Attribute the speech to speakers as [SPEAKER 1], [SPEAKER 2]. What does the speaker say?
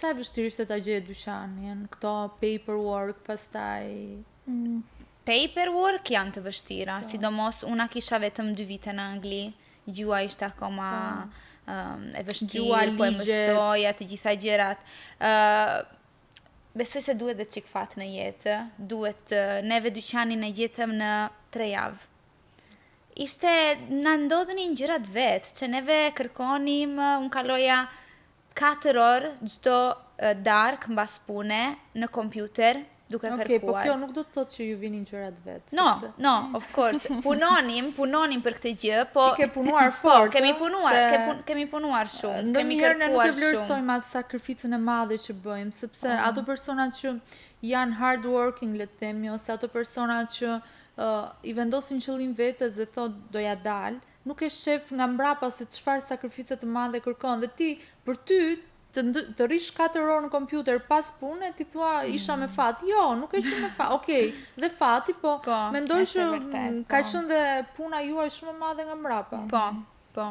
[SPEAKER 1] Sa e vështirë ishte ta gjeje dyqanin, këto paperwork, pastaj...
[SPEAKER 2] Paperwork janë të vështira, sidomos una kisha vetëm 2 vite në Angli, gjua ishte akoma e vështirë, po e mësoja të gjitha gjërat. Besoj se duhet dhe çik fat në jetë, duhet neve dyqanin e gjetëm në 3 javë. Ishte, na ndodhenin gjërat vetë, që neve kërkonim, unë kaloja 4 orë çdo darkë mbas pune në kompjuter, duke kërkuar.
[SPEAKER 1] Po kjo nuk do të thotë që ju vinin gjërat vetë.
[SPEAKER 2] No, of course. Punonim për këtë gjë, po...
[SPEAKER 1] Ti ke punuar fort.
[SPEAKER 2] Kemi punuar shumë, kemi
[SPEAKER 1] kërkuar shumë. Ne nuk e
[SPEAKER 2] shumë.
[SPEAKER 1] vlerësojmë atë sakrificën e madhe që bëjmë, sepse ato personat që janë hard working, le të themi, ose ato personat që i vendosin qëllim vetes dhe thotë doja dal, nuk e shef nga mbrapa se çfarë sakrifice të madhe kërkon dhe ti për ty të rish 4 orë në kompjuter pas pune, ti thua isha me fat. Jo, nuk isha me fat. Okej, dhe fati, po mendoj që ka qenë dhe puna juaj shumë e madhe nga mbrapa.
[SPEAKER 2] Po.